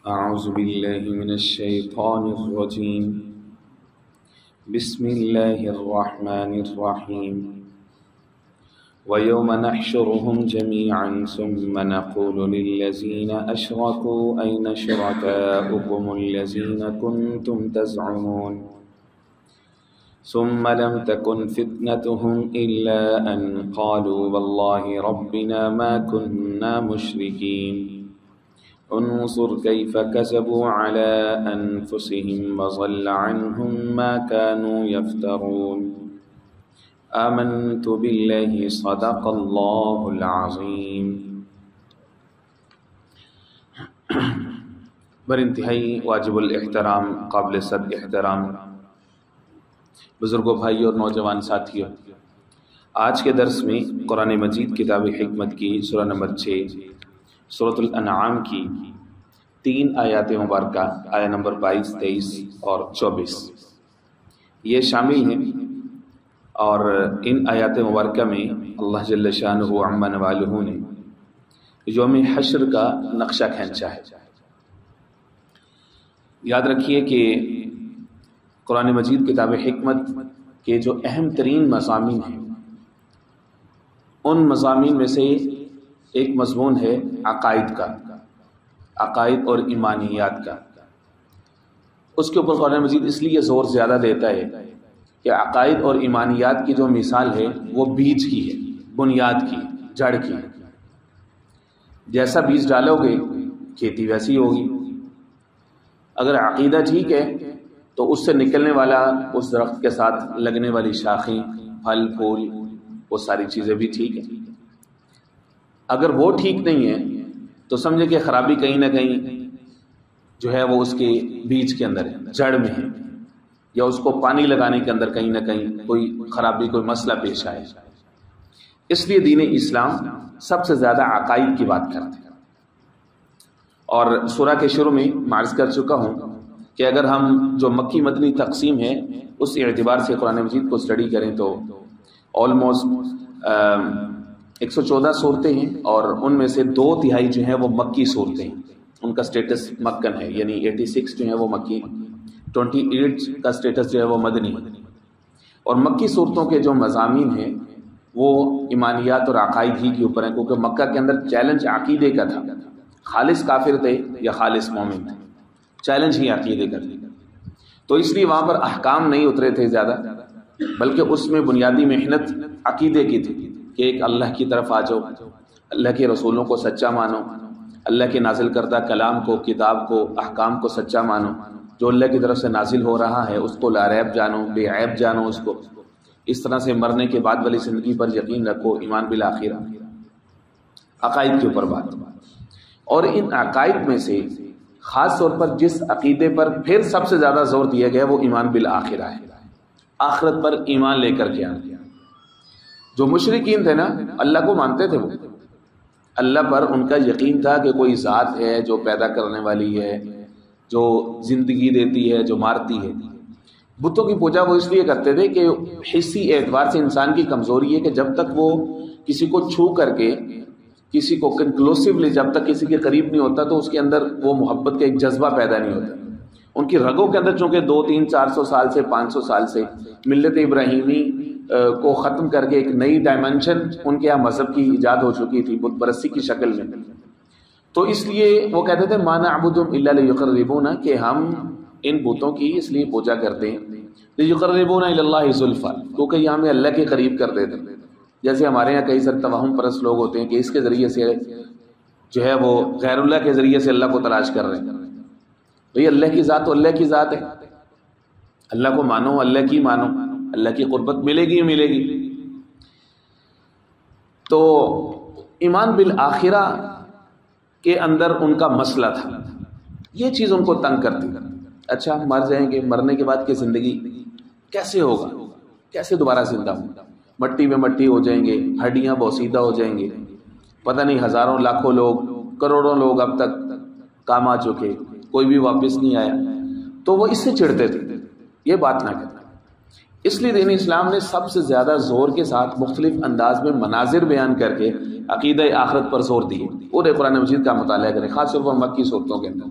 أعوذ بالله من الشيطان الرجيم. بسم الله الرحمن الرحيم. ويوم نحشرهم جميعا ثم نقول للذين أشركوا أين شركاؤكم الذين كنتم تزعمون ثم لم تكن فتنتهم إلا أن قالوا والله ربنا ما كنا مشركين انظر كيف كذبوا على أنفسهم وضل عنهم ما كانوا يفترون آمنت بالله صدق الله العظيم. بر انتہائی واجب الاحترام، قابل صد احترام بزرگوں، بھائی اور نوجوان ساتھیوں، آج کے درس میں قرآن مجید کتاب حکمت کی سورہ نمبر 6 سورۃ الانعام کی 3 آیات مبارکہ، آیہ نمبر 22، 23 اور 24 یہ شامل ہیں، اور ان آیات مبارکہ میں اللہ جل شانہ عما نوالہ نے یوم حشر کا نقشہ کھینچا ہے۔ یاد رکھیے کہ قرآن مجید کتاب حکمت کے جو اہم ترین مضامین ہیں، ان مضامین میں سے ایک مضمون ہے عقائد کا، عقائد اور ایمانیات کا۔ اس کے اوپر قرآن مجید اس لیے زور زیادہ دیتا ہے کہ عقائد اور ایمانیات کی جو مثال ہے وہ بیج کی ہے، بنیاد کی، جڑ کی۔ جیسا بیج ڈالو گے کھیتی ویسی ہوگی۔ اگر عقیدہ ٹھیک ہے تو اس سے نکلنے والا، اس درخت کے ساتھ لگنے والی شاخیں، پھل پھول، وہ ساری چیزیں بھی ٹھیک ہیں۔ اگر وہ ٹھیک نہیں ہے تو سمجھے کہ خرابی کہیں نہ کہیں جو ہے وہ اس کے بیج کے اندر ہے، جڑ میں ہے، یا اس کو پانی لگانے کے اندر کہیں نہ کہیں کوئی خرابی، کوئی مسئلہ پیش آئے۔ اس لیے دین اسلام سب سے زیادہ عقائد کی بات کرتے ہیں۔ اور سورہ کے شروع میں عرض کر چکا ہوں کہ اگر ہم جو مکی مدنی تقسیم ہے اس اعتبار سے قرآن مجید کو اسٹڈی کریں تو آلموسٹ 114 صورتیں ہیں، اور ان میں سے 2/3 جو ہیں وہ مکی صورتیں ہیں، ان کا سٹیٹس مکن ہے، یعنی 86 جو ہیں وہ مکی، 28 کا سٹیٹس جو ہے وہ مدنی۔ اور مکی صورتوں کے جو مضامین ہیں وہ ایمانیات اور عقائد ہی کے اوپر ہیں، کیونکہ مکہ کے اندر چیلنج عقیدے کا تھا، خالص کافر تھے یا خالص مومن تھے، چیلنج ہی عقیدے کا تھا۔ تو اس لیے وہاں پر احکام نہیں اترے تھے زیادہ، بلکہ اس میں بنیادی محنت عقیدے کی تھی کہ ایک اللہ کی طرف آ جاؤ، اللہ کے رسولوں کو سچا مانو، اللہ کے نازل کردہ کلام کو، کتاب کو، احکام کو سچا مانو، جو اللہ کی طرف سے نازل ہو رہا ہے اس کو لا ریب جانو، بے عیب جانو اس کو۔ اس طرح سے مرنے کے بعد والی زندگی پر یقین رکھو، ایمان بالآخرہ، عقائد کے اوپر بات۔ اور ان عقائد میں سے خاص طور پر جس عقیدے پر پھر سب سے زیادہ زور دیا گیا وہ ایمان بالآخرہ ہے، آخرت پر ایمان لے کر کے آنا۔ جو مشرکین تھے نا، اللہ کو مانتے تھے، وہ اللہ پر ان کا یقین تھا کہ کوئی ذات ہے جو پیدا کرنے والی ہے، جو زندگی دیتی ہے، جو مارتی ہے۔ بتوں کی پوجا وہ اس لیے کرتے تھے کہ حسی اعتبار سے انسان کی کمزوری ہے کہ جب تک وہ کسی کو چھو کر کے، کسی کو کنکلوسیولی جب تک کسی کے قریب نہیں ہوتا تو اس کے اندر وہ محبت کا ایک جذبہ پیدا نہیں ہوتا۔ ان کی رگوں کے اندر چونکہ 200، 400 سال سے، 500 سال سے ملت ابراہیمی کو ختم کر کے ایک نئی ڈائمنشن ان کے یہاں مذہب کی ایجاد ہو چکی تھی، بت پرستی کی شکل میں، تو اس لیے وہ کہتے تھے ما نعبدهم الا لیقربونا، کہ ہم ان بتوں کی اس لیے پوجا کرتے ہیں لیقربونا الی اللہ زلفی، کیونکہ یہ ہمیں اللہ کے قریب کر دیتے ہیں۔ جیسے ہمارے یہاں کئی سارے توہم پرست لوگ ہوتے ہیں کہ اس کے ذریعے سے جو ہے وہ غیر اللہ کے ذریعے سے اللہ کو تلاش کر رہے ہیں۔ بھئی اللہ کی ذات تو اللہ کی ذات ہے، اللہ کو مانو، اللہ کی مانو، اللہ کی قربت ملے گی ملے گی۔ تو ایمان بالآخرہ کے اندر ان کا مسئلہ تھا، یہ چیز ان کو تنگ کرتی۔ اچھا مر جائیں گے، مرنے کے بعد کی زندگی کیسے ہوگا، کیسے دوبارہ زندہ ہوں، مٹی میں مٹی ہو جائیں گے، ہڈیاں بوسیدہ ہو جائیں گے، پتہ نہیں ہزاروں لاکھوں لوگ، کروڑوں لوگ اب تک کام آ چکے، کوئی بھی واپس نہیں آیا، تو وہ اس سے چڑھتے تھے، یہ بات نہ کرنا۔ اس لیے دین اسلام نے سب سے زیادہ زور کے ساتھ مختلف انداز میں مناظر بیان کر کے عقیدہ آخرت پر زور دیے۔ اور قرآن مجید کا مطالعہ کریں، خاص طور پر مکی صورتوں کے اندر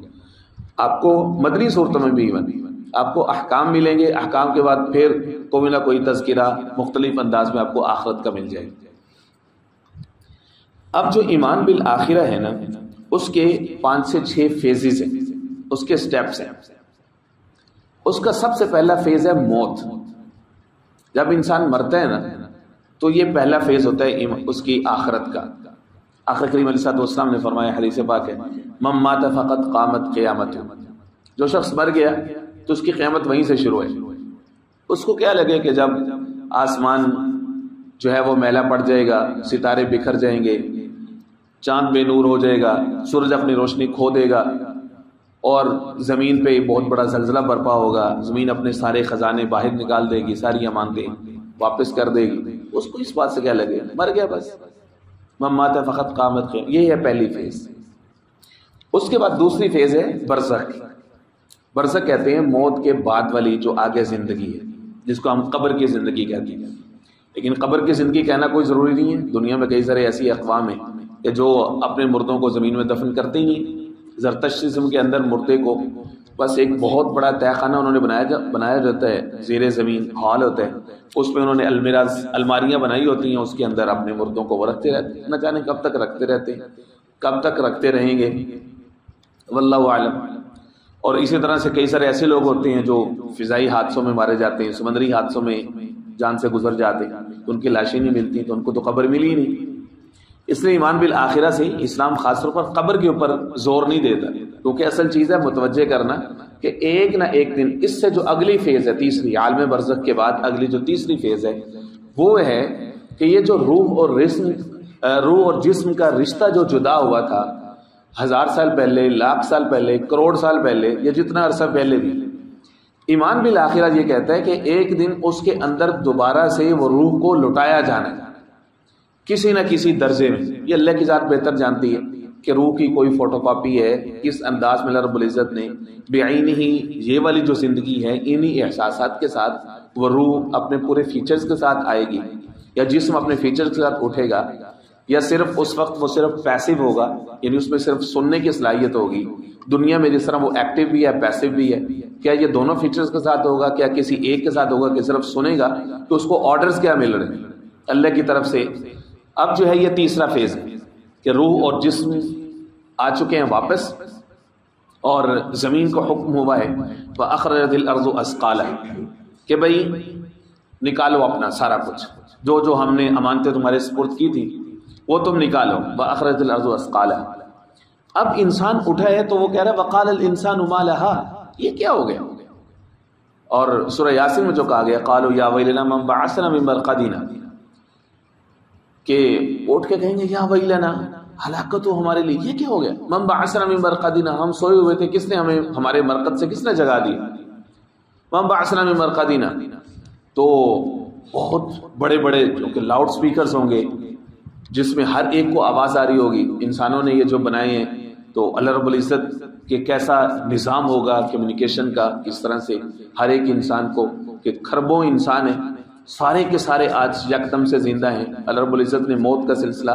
آپ کو مدنی صورتوں میں بھی ایون آپ کو احکام ملیں گے، احکام کے بعد پھر کوئی نہ کوئی تذکرہ مختلف انداز میں آپ کو آخرت کا مل جائے گا۔ اب جو ایمان بالآخرہ ہے نا، اس کے 5 سے 6 فیزز ہیں، اس کے سٹیپس ہیں۔ اس کا سب سے پہلا فیز ہے موت۔ جب انسان مرتا ہے نا تو یہ پہلا فیز ہوتا ہے اس کی آخرت کا۔ آقا کریم علیہ الصلوۃ والسلام نے فرمایا، حدیث پاک ہے، من مات فقط قامت قیامت، جو شخص مر گیا تو اس کی قیامت وہیں سے شروع ہے۔ اس کو کیا لگے کہ جب آسمان جو ہے وہ میلا پڑ جائے گا، ستارے بکھر جائیں گے، چاند بے نور ہو جائے گا، سورج اپنی روشنی کھو دے گا اور زمین پہ بہت بڑا زلزلہ برپا ہوگا، زمین اپنے سارے خزانے باہر نکال دے گی، ساری امانتیں واپس کر دے گی، اس کو اس بات سے کیا لگے، مر گیا بس، من مات فقط قامت قیامت۔ یہ ہے پہلی فیز۔ اس کے بعد دوسری فیز ہے برزخ۔ برزخ کہتے ہیں موت کے بعد والی جو آگے زندگی ہے، جس کو ہم قبر کی زندگی کہتے ہیں۔ لیکن قبر کی زندگی کہنا کوئی ضروری نہیں ہے۔ دنیا میں کئی سارے ایسی اقوام ہیں کہ جو اپنے مردوں کو زمین میں دفن کرتے ہی نہیں۔ زرتشتیزم کے اندر مردے کو بس ایک بہت بڑا تہہ خانہ انہوں نے بنایا جاتا ہے، زیر زمین ہال ہوتا ہے، اس میں انہوں نے الماریاں بنائی ہوتی ہیں، اس کے اندر اپنے مردوں کو وہ رکھتے رہتے ہیں، نہ جانے کب تک رکھتے رہتے ہیں، کب تک رکھتے رہیں گے، واللہ اعلم۔ اور اسی طرح سے کئی سارے ایسے لوگ ہوتے ہیں جو فضائی حادثوں میں مارے جاتے ہیں، سمندری حادثوں میں جان سے گزر جاتے ہیں، تو ان کی لاشیں نہیں ملتی، تو ان کو تو قبر ملی ہی نہیں۔ اس لیے ایمان بالآخرہ سے اسلام خاص طور پر قبر کے اوپر زور نہیں دیتا، کیونکہ اصل چیز ہے متوجہ کرنا کہ ایک نہ ایک دن اس سے جو اگلی فیز ہے، تیسری عالم برزخ کے بعد اگلی جو تیسری فیز ہے وہ ہے کہ یہ جو روح اور جسم کا رشتہ جو جدا ہوا تھا 1000 سال پہلے، 1,00,000 سال پہلے، کروڑ سال پہلے، یا جتنا عرصہ پہلے بھی، ایمان بالآخرہ یہ کہتا ہے کہ ایک دن اس کے اندر دوبارہ سے وہ روح کو لٹایا جانا ہے کسی نہ کسی درجے میں۔ یہ اللہ کی ذات بہتر جانتی ہے کہ روح کی کوئی فوٹو کاپی ہے، کس انداز میں اللہ رب العزت نے بعینہ ہی یہ والی جو زندگی ہے انہی احساسات کے ساتھ وہ روح اپنے پورے فیچرز کے ساتھ آئے گی، یا جسم اپنے فیچرز کے ساتھ اٹھے گا، یا صرف اس وقت وہ صرف پیسو ہوگا، یعنی اس میں صرف سننے کی صلاحیت ہوگی۔ دنیا میں جس طرح وہ ایکٹیو بھی ہے پیسو بھی ہے، کیا یہ دونوں فیچرز کے ساتھ ہوگا، کیا کسی ایک کے ساتھ ہوگا کہ صرف سنے گا، کہ اس کو آرڈرز کیا مل رہے ہیں اللہ کی طرف سے۔ اب جو ہے یہ تیسرا فیز ہے کہ روح اور جسم آ چکے ہیں واپس، اور زمین کو حکم ہوا ہے وَأَخْرَجَتِ الْأَرْضُ أَثْقَالَهَا کہ بھئی نکالو اپنا سارا کچھ، جو جو ہم نے امانتیں تمہارے سپرد کی تھی وہ تم نکالو، وَأَخْرَجَتِ الْأَرْضُ أَثْقَالَهَا۔ اب انسان اٹھا ہے تو وہ کہہ رہا ہے وَقَالَ الْإِنسَانُ مَا لَهَا، یہ کیا ہو گیا؟ اور سورہ یاسین میں جو کہا گیا قَالُوا يَا وَيْلَنَا مَنْ بَعَثَنَا مِنْ مَرْقَدِنَا، کہ اٹھ کے کہیں گے یا ویلنا، ہلاکت ہو ہمارے لیے، یہ کیا ہو گیا؟ من بعثنا من مرقدنا، ہم سوئے ہوئے تھے، کس نے ہمیں ہمارے مرقد سے کس نے جگا دی؟ من بعثنا من مرقدنا، تو بہت بڑے بڑے جو کہ لاؤڈ سپیکرز ہوں گے جس میں ہر ایک کو آواز آ رہی ہوگی۔ انسانوں نے یہ جو بنائے ہیں تو اللہ رب العزت کے کیسا نظام ہوگا کمیونیکیشن کا، کس طرح سے ہر ایک انسان کو، کہ کھربوں انسان ہیں، سارے کے سارے آج یکدم سے زندہ ہیں۔ اللہ رب العزت نے موت کا سلسلہ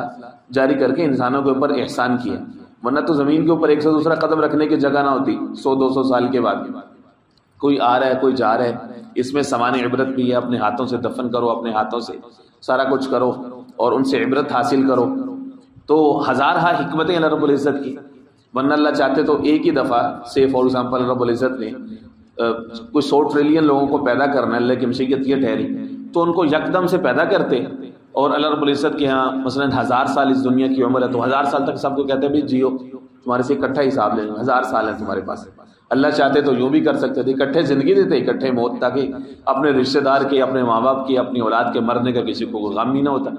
جاری کر کے انسانوں کے اوپر احسان کیا، ورنہ تو زمین کے اوپر ایک سے دوسرا قدم رکھنے کی جگہ نہ ہوتی 100-200 سال کے بعد۔ کوئی آ رہا ہے کوئی جا رہا ہے، اس میں سامان عبرت بھی ہے، اپنے ہاتھوں سے دفن کرو، اپنے ہاتھوں سے سارا کچھ کرو اور ان سے عبرت حاصل کرو۔ تو ہزارہا حکمتیں اللہ رب العزت کی، ورنہ اللہ چاہتے تو ایک ہی دفعہ سے فار ایگزامپل اللہ رب العزت نے کوئی 100 ٹریلین لوگوں کو پیدا کرنا، اللہ کی مشیت یہ ٹھہری تو ان کو یکدم سے پیدا کرتے، اور اللہ رب العزت کے ہاں مثلا 1000 سال اس دنیا کی عمر ہے تو 1000 سال تک سب کو کہتے ہیں بھی جیو، تمہارے سے اکٹھا حساب لیں گے، 1000 سال ہیں تمہارے پاس۔ اللہ چاہتے تو یوں بھی کر سکتے تھے، اکٹھے زندگی دیتے، اکٹھے موت، تاکہ اپنے رشتہ دار کے، اپنے ماں باپ کی، اپنی اولاد کے مرنے کا کسی کو غم بھی نہ ہوتا۔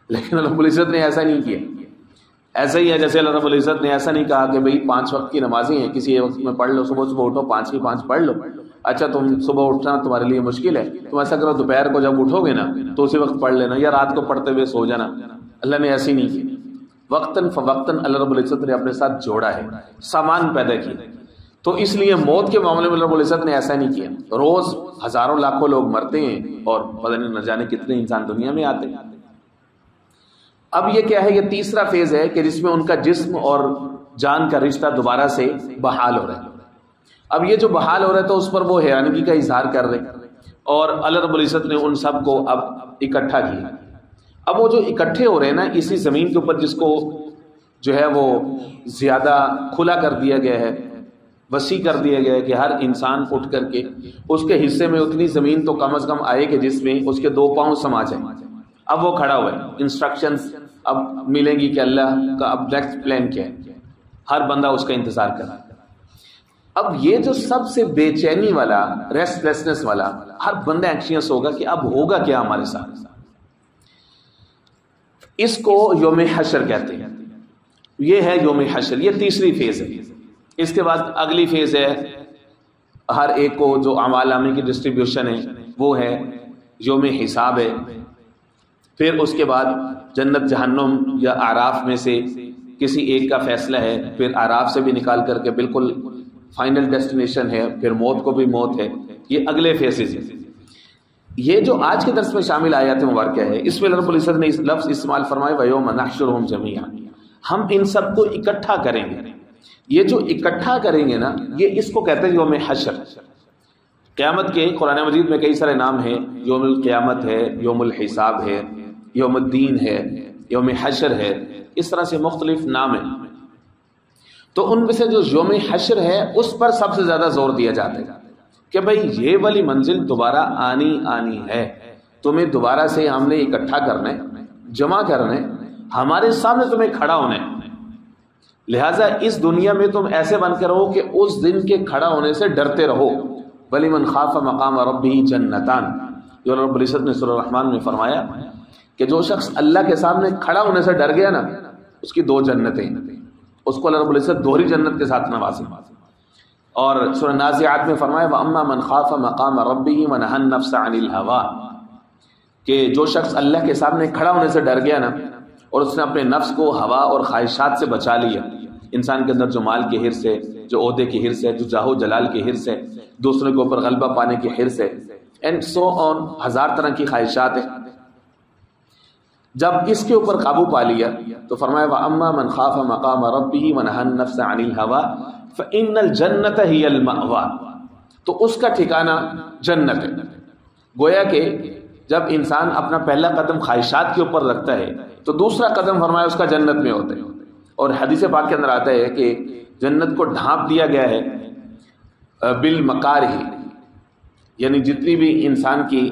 لیکن اللہ رب العزت نے ایسا نہیں کیا۔ ایسا ہی ہے جیسے اللہ رب العزت نے ایسا نہیں کہا کہ بھئی 5 وقت کی نمازیں ہیں، کسی ایک وقت میں پڑھ لو، صبح اٹھو 5 کی 5 پڑھ لو۔ اچھا تم صبح اٹھنا تمہارے لیے مشکل ہے، تم ایسا کرو دوپہر کو جب اٹھو گے نا تو اسی وقت پڑھ لینا، یا رات کو پڑھتے ہوئے سو جانا۔ اللہ نے ایسی نہیں کی، وقتاً فوقتاً اللہ رب العزت نے اپنے ساتھ جوڑا ہے، سامان پیدا کیا۔ تو اس لیے موت کے معاملے میں اللہ رب العزت نے ایسا نہیں کیا۔ روز ہزاروں لاکھوں لوگ مرتے ہیں اور پتہ نہیں نہ جانے کتنے انسان دنیا میں آتے ہیں۔ اب یہ کیا ہے؟ یہ تیسرا فیز ہے کہ جس میں ان کا جسم اور جان کا رشتہ دوبارہ سے بحال ہو رہا ہے۔ اب یہ جو بحال ہو رہا ہے تو اس پر وہ حیرانگی کا اظہار کر رہے ہیں، اور اللہ رب العزت نے ان سب کو اب اکٹھا کیا۔ اب وہ جو اکٹھے ہو رہے ہیں نا اسی زمین کے اوپر، جس کو جو ہے وہ زیادہ کھلا کر دیا گیا ہے، وسیع کر دیا گیا ہے کہ ہر انسان اٹھ کر کے اس کے حصے میں اتنی زمین تو کم از کم آئے کہ جس میں اس کے 2 پاؤں سما جائیں۔ اب وہ کھڑا ہوا ہے، انسٹرکشنز اب ملیں گی کہ اللہ کا اب نیکسٹ پلان کیا ہے، ہر بندہ اس کا انتظار کر رہا ہے۔ اب یہ جو سب سے بے چینی والا، ریسٹلیسنس والا، ہر بندہ اینکشیس ہوگا کہ اب ہوگا کیا ہمارے ساتھ، اس کو یوم حشر کہتے ہیں۔ یہ ہے یوم حشر، یہ تیسری فیز ہے۔ اس کے بعد اگلی فیز ہے ہر ایک کو جو اعمال نامے کی ڈسٹریبیوشن ہے وہ ہے یوم حساب ہے۔ پھر اس کے بعد جنت جہنم یا اعراف میں سے کسی ایک کا فیصلہ ہے، پھر اعراف سے بھی نکال کر کے بالکل فائنل ڈیسٹینیشن ہے، پھر موت کو بھی موت ہے۔ یہ اگلے فیزز ہیں۔ یہ جو آج کے درس میں شامل آیات مبارکہ ہے، اس میں رب العزت نے اس لفظ استعمال فرمائے وَيَوْمَ نَحْشُرُهُمْ جَمِيعًا، ہم ان سب کو اکٹھا کریں گے۔ یہ جو اکٹھا کریں گے نا، یہ اس کو کہتے ہیں یوم حشر۔ قیامت کے قرآن مجید میں کئی سارے نام ہیں، یوم القیامت ہے، یوم الحساب ہے، یوم الدین ہے، یوم حشر ہے، اس طرح سے مختلف نام ہیں۔ تو ان میں سے جو یوم حشر ہے اس پر سب سے زیادہ زور دیا جاتا ہے کہ بھئی یہ والی منزل دوبارہ آنی ہے، تمہیں دوبارہ سے ہم نے اکٹھا کرنا ہے، جمع کرنا ہے، ہمارے سامنے تمہیں کھڑا ہونا ہے۔ لہٰذا اس دنیا میں تم ایسے بن کے رہو کہ اس دن کے کھڑا ہونے سے ڈرتے رہو۔ وَلِمَنْ خَافَ مَقَامَ رَبِّهِ جَنَّتَانِ، جو رب العزت نے سورہ الرحمن میں فرمایا کہ جو شخص اللہ کے سامنے کھڑا ہونے سے ڈر گیا نا، اس کی 2 جنتیں، اس کو اللہ رب العزت دوہری جنت کے ساتھ نوازے۔ اور سورہ نازعات میں فرمایا وَأَمَّا مَنْ خَافَ مَقَامَ رَبِّهِ وَنَهَى النَّفْسَ عَنِ الْهَوَىٰ، کہ جو شخص اللہ کے سامنے کھڑا ہونے سے ڈر گیا نا اور اس نے اپنے نفس کو ہوا اور خواہشات سے بچا لیا، انسان کے اندر جو مال کی حرص ہے، جو عہدے کی حرص ہے، جو جاہ و جلال کی حرص ہے، دوسروں کے اوپر غلبہ پانے کی حرص ہے، اینڈ سو آن، 1000 طرح کی خواہشات ہیں، جب اس کے اوپر قابو پا لیا تو فرمایا وَأَمَّا مَنْ خَافَ مَقَامَ رَبِّهِ وَنَهَى النَّفْسَ عَنِ الْهَوَىٰ فَإِنَّ الْجَنَّةَ هِيَ الْمَأْوَىٰ، تو اس کا ٹھکانہ جنت ہے۔ گویا کہ جب انسان اپنا پہلا قدم خواہشات کے اوپر رکھتا ہے تو دوسرا قدم فرمایا اس کا جنت میں ہوتا ہے۔ اور حدیث پاک کے اندر آتا ہے کہ جنت کو ڈھانپ دیا گیا ہے بالمکارہ، یعنی جتنی بھی انسان کی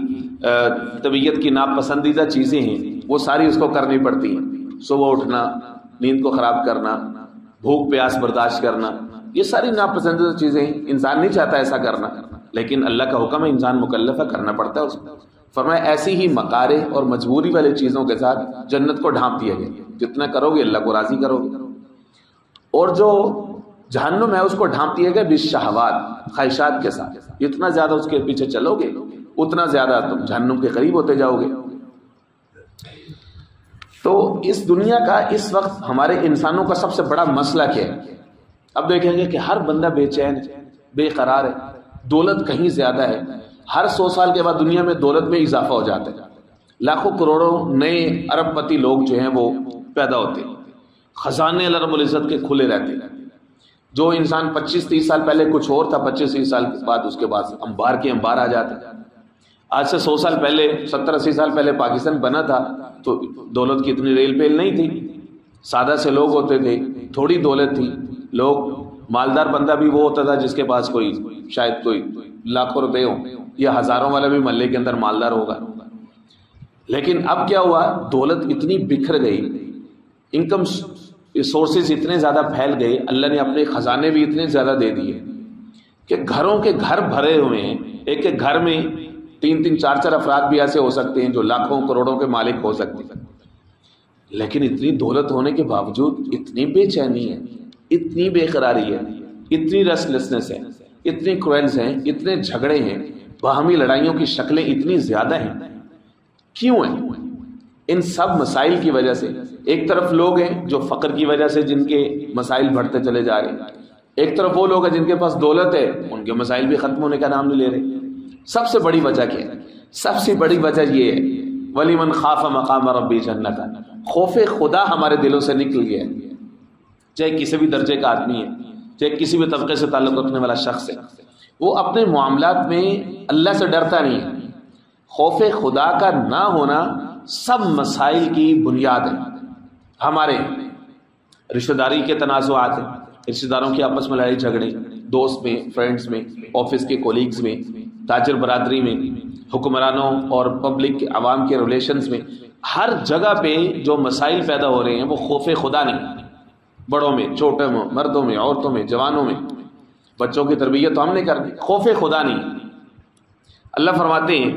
طبیعت کی ناپسندیدہ چیزیں ہیں وہ ساری اس کو کرنی پڑتی ہیں۔ صبح اٹھنا، نیند کو خراب کرنا، بھوک پیاس برداشت کرنا، یہ ساری ناپسندیدہ چیزیں ہیں، انسان نہیں چاہتا ایسا کرنا، لیکن اللہ کا حکم ہے، انسان مکلف ہے، کرنا پڑتا ہے اس کو۔ فرمایا ایسی ہی مکارہ اور مجبوری والے چیزوں کے ساتھ جنت کو ڈھانپ دیا گیا، جتنا کرو گے اللہ کو راضی کرو گے۔ اور جو جہنم ہے اس کو ڈھانپ دیا گیا بالشہوات، خواہشات کے ساتھ، جتنا زیادہ اس کے پیچھے چلو گے اتنا زیادہ تم جہنم کے قریب ہوتے جاؤ گے۔ تو اس دنیا کا اس وقت ہمارے انسانوں کا سب سے بڑا مسئلہ کیا ہے؟ اب دیکھیں گے کہ ہر بندہ بے چین ہے، بے قرار ہے، دولت کہیں زیادہ ہے، ہر 100 سال کے بعد دنیا میں دولت میں اضافہ ہو جاتا ہے، لاکھوں کروڑوں نئے ارب پتی لوگ جو ہیں وہ پیدا ہوتے ہیں، خزانے اللہ رب العزت کے کھلے رہتے ہیں۔ جو انسان 25-30 سال پہلے کچھ اور تھا، 25-30 سال کے بعد اس کے بعد انبار کے انبار آ جاتے ہیں۔ آج سے 100 سال پہلے، 70-80 سال پہلے پاکستان بنا تھا تو دولت کی اتنی ریل پیل نہیں تھی، سادہ سے لوگ ہوتے تھے، تھوڑی دولت تھی، لوگ مالدار بندہ بھی وہ ہوتا تھا جس کے پاس کوئی شاید کوئی لاکھوں روپے ہوں، یا ہزاروں والا بھی محلے کے اندر مالدار ہوگا۔ لیکن اب کیا ہوا، دولت اتنی بکھر گئی، انکم سورسز اتنے زیادہ پھیل گئے، اللہ نے اپنے خزانے بھی اتنے زیادہ دے دیے کہ گھروں کے گھر بھرے ہوئے ہیں، ایک ایک گھر میں 3-3 4-4 افراد بھی ایسے ہو سکتے ہیں جو لاکھوں کروڑوں کے مالک ہو سکتے ہیں۔ لیکن اتنی دولت ہونے کے باوجود اتنی بے چینی ہے، اتنی بے قراری ہے، اتنی ریسٹلیسنس ہے، اتنے کروئلز ہیں، اتنے جھگڑے ہیں، باہمی لڑائیوں کی شکلیں اتنی زیادہ ہیں۔ کیوں ہیں؟ ان سب مسائل کی وجہ سے۔ ایک طرف لوگ ہیں جو فقر کی وجہ سے جن کے مسائل بڑھتے چلے جا رہے ہیں، ایک طرف وہ لوگ ہیں جن کے پاس دولت ہے، ان کے مسائل بھی ختم ہونے کا نام نہیں لے رہے۔ سب سے بڑی وجہ کیا ہے؟ سب سے بڑی وجہ یہ ہے وَلِمَنْ خَافَ مَقَامَ رَبِّهِ جَنَّتَانِ، خوف خدا ہمارے دلوں سے نکل گیا ہے، چاہے کسی بھی درجے کا آدمی ہے، چاہے کسی بھی طبقے سے تعلق رکھنے والا شخص ہے، وہ اپنے معاملات میں اللہ سے ڈرتا نہیں ہے۔ خوف خدا کا نہ ہونا سب مسائل کی بنیاد ہے۔ ہمارے رشتہ داری کے تنازعات ہیں، رشتہ داروں کے آپس میں لڑائی جھگڑے، دوست میں، فرینڈز میں، آفس کے کولیگز میں، تاجر برادری میں، حکمرانوں اور پبلک عوام کے ریلیشنز میں، ہر جگہ پہ جو مسائل پیدا ہو رہے ہیں وہ خوف خدا نہیں، بڑوں میں، چھوٹوں میں، مردوں میں، عورتوں میں، جوانوں میں، بچوں کی تربیت تو ہم نے کرنی، خوف خدا نہیں۔ اللہ فرماتے ہیں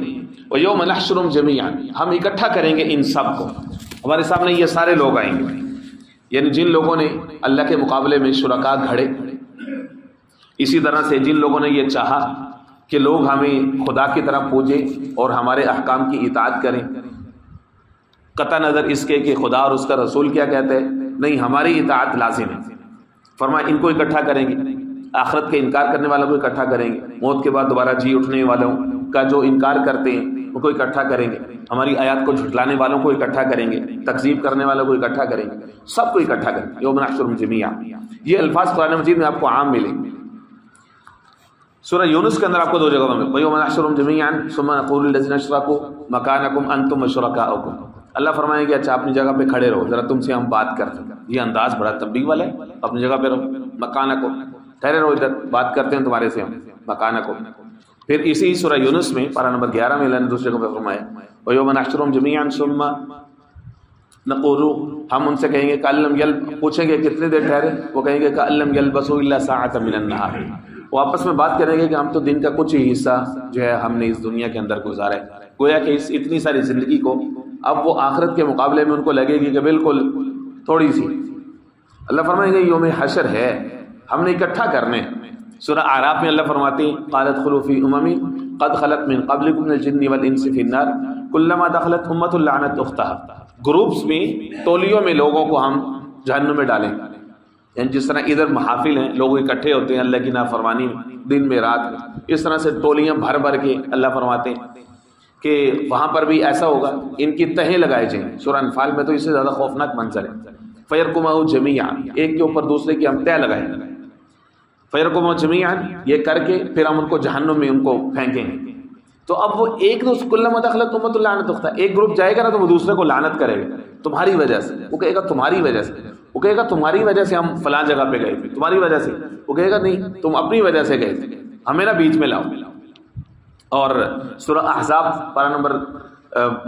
وَيَوْمَ نَحْشُرُهُمْ جَمِيعًا، ہم اکٹھا کریں گے ان سب کو، ہمارے سامنے یہ سارے لوگ آئیں گے، یعنی جن لوگوں نے اللہ کے مقابلے میں شرکا گھڑے، اسی طرح سے جن لوگوں نے یہ چاہا کہ لوگ ہمیں خدا کی طرح پوجیں اور ہمارے احکام کی اطاعت کریں، قطع نظر اس کے کہ خدا اور اس کا رسول کیا کہتے ہیں، نہیں، ہماری اطاعت لازم ہے۔ فرمایا ان کو اکٹھا کریں گے، آخرت کے انکار کرنے والوں کو اکٹھا کریں گے، موت کے بعد دوبارہ جی اٹھنے والوں کا جو انکار کرتے ہیں ان کو اکٹھا کریں گے، ہماری آیات کو جھٹلانے والوں کو اکٹھا کریں گے، تکذیب کرنے والوں کو اکٹھا کریں گے، سب کو اکٹھا کریں گے۔ یوم نحشرهم جميعا، یہ الفاظ قرآن مجید میں آپ کو عام ملیں گے۔ سورہ یونس کے اندر آپ کو دو جگہوں میں وَيَوْمَ نَحْشُرُهُمْ جَمِيعًا ثُمَّ نَقُولُ لِلَّذِينَ أَشْرَكُوا مَكَانَكُمْ أَنْتُمْ وَشُرَكَاؤُكُمْ، اللہ فرمائیں گے اچھا اپنی جگہ پہ کھڑے رہو، ذرا تم سے ہم بات کرتے ہیں۔ یہ انداز بڑا تنبیہ والا ہے، اپنی جگہ پہ رہو، مکانکم، ٹھہرے رہو، ادھر بات کرتے ہیں تمہارے سے ہم، مکانکم۔ پھر اسی سورہ یونس میں پارہ نمبر 11 میں اللہ نے دوسری جگہ پہ فرمایا وَيَوْمَ نَحْشُرُهُمْ جَمِيعًا ثُمَّ نَقُولُ، ہم ان سے کہیں گے كَأَن لَّمْ يَلْبَثُوا، پوچھیں گے کتنے دیر ٹھہرے، وہ کہیں گے كَأَن لَّمْ يَلْبَثُوا إِلَّا سَاعَةً مِّنَ النَّهَارِ، وہ آپس میں بات کریں گے کہ ہم تو دن کا کچھ ہی حصہ جو ہے ہم نے اس دنیا کے اندر گزارا ہے، گویا کہ اس اتنی ساری زندگی کو اب وہ آخرت کے مقابلے میں ان کو لگے گی کہ بالکل تھوڑی سی۔ اللہ فرمائیں گے یوم حشر ہے، ہم نے اکٹھا کرنے۔ سورہ اعراف میں اللہ فرماتے ہیں قالت خلوا فی امم قد خلت من قبلکم من الجن والانس فی النار کلما دخلت امۃ لعنت اختها، گروپس میں، ٹولیوں میں لوگوں کو ہم جہنم میں ڈالیں، یعنی جس طرح ادھر محافل ہیں، لوگ اکٹھے ہوتے ہیں اللہ کی نافرمانی میں دن میں رات میں، اس طرح سے ٹولیاں بھر بھر کے اللہ فرماتے ہیں کہ وہاں پر بھی ایسا ہوگا، ان کی تہیں لگائے جائیں۔ سورہ انفال میں تو اس سے زیادہ خوفناک منظر ہے، فَيَرْكُمَهُ جَمِيعًا، ایک کے اوپر دوسرے کی ہم تہ لگائیں گے، فَيَرْكُمَهُ جَمِيعًا، یہ کر کے پھر ہم ان کو جہنم میں ان کو پھینکیں گے۔ تو اب وہ ایک دوسرے کلما دخلت امۃ لعنت اختها، ایک گروپ جائے گا نا تو وہ دوسرے کو لعنت کرے گا تمہاری وجہ سے، وہ کہے گا تمہاری وجہ سے، وہ کہے گا تمہاری وجہ سے ہم فلاں جگہ پہ گئے تھے، تمہاری وجہ سے، وہ کہے گا نہیں تم اپنی وجہ سے گئے تھے، ہمیں نا بیچ میں لاؤ۔ اور سورہ احزاب پارہ نمبر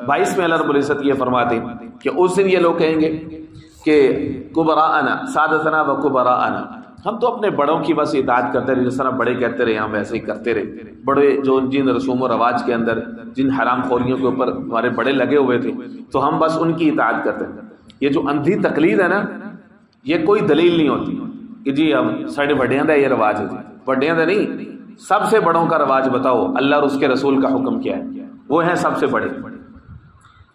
22 میں اللہ رب العزت یہ فرماتے ہیں کہ اس دن یہ لوگ کہیں گے کہ کبراءنا سادتنا و کبراءنا، ہم تو اپنے بڑوں کی بس اطاعت کرتے رہے، جس طرح بڑے کہتے رہے ہم ویسے ہی کرتے رہے، بڑے جو جن رسوم و رواج کے اندر جن حرام خوریوں کے اوپر ہمارے بڑے لگے ہوئے تھے تو ہم بس ان کی اطاعت کرتے ہیں۔ یہ جو اندھی تقلید ہے نا، یہ کوئی دلیل نہیں ہوتی کہ جی اب ساڑھے بڑیاں دا یہ رواج ہے، بڑیاں دا نہیں، سب سے بڑوں کا رواج بتاؤ، اللہ اور اس کے رسول کا حکم کیا ہے، وہ ہیں سب سے بڑے۔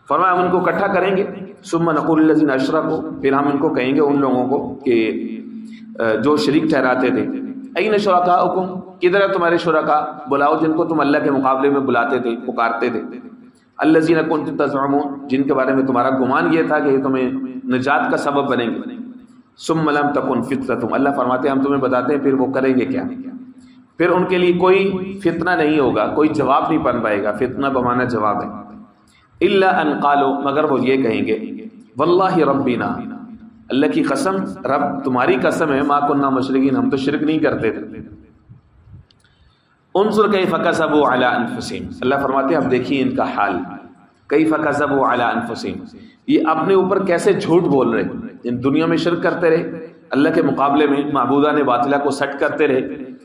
فرمایا ہم ان کو اکٹھا کریں گے، ثم نقول للذین اشرکوا، پھر ہم ان کو کہیں گے ان لوگوں کو کہ جو شریک ٹھہراتے تھے، این شرکاؤکم، کدھر ہے تمہارے شرکا، بلاؤ جن کو تم اللہ کے مقابلے میں بلاتے تھے، پکارتے تھے، الذین کنتم تزعمون، جن کے بارے میں تمہارا گمان یہ تھا کہ یہ تمہیں نجات کا سبب بنیں گے، ثم لم تکن فتنتہم، اللہ فرماتے ہیں ہم تمہیں بتاتے ہیں پھر وہ کریں گے کیا، پھر ان کے لیے کوئی فتنہ نہیں ہوگا، کوئی جواب نہیں بن پائے گا، فتنہ بمانا جواب ہے، الا ان قالوا، مگر وہ یہ کہیں گے واللہ ربنا، اللہ کی قسم، رب تمہاری قسم ہے، ما کننا مشرکین، ہم تو شرک نہیں کرتے تھے۔ انظر کیف کذبوا علی انفسہم، اللہ فرماتے ہیں اب دیکھیے ان کا حال، کیف کذبوا علی انفسہم، یہ اپنے اوپر کیسے جھوٹ بول رہے، ان دنیا میں شرک کرتے رہے، اللہ کے مقابلے میں معبودان باطلہ کو سٹ کرتے رہے،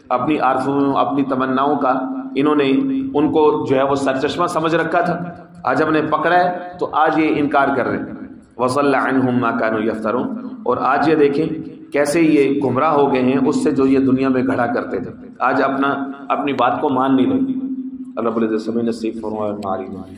اپنی آرزوؤں اپنی تمناؤں کا انہوں نے ان کو جو ہے وہ سرچشمہ سمجھ رکھا تھا، آج ہم نے پکڑا ہے تو آج یہ انکار کر رہے ہیں، وَضَلَّ عَنْهُمْ مَا كَانُوا يَفْتَرُونَ، اور آج یہ دیکھیں کیسے یہ گمراہ ہو گئے ہیں اس سے جو یہ دنیا میں گھڑا کرتے تھے، آج اپنی بات کو مان نہیں رہے۔ اللہ رب العزت سمجھ نصیب فرمائے۔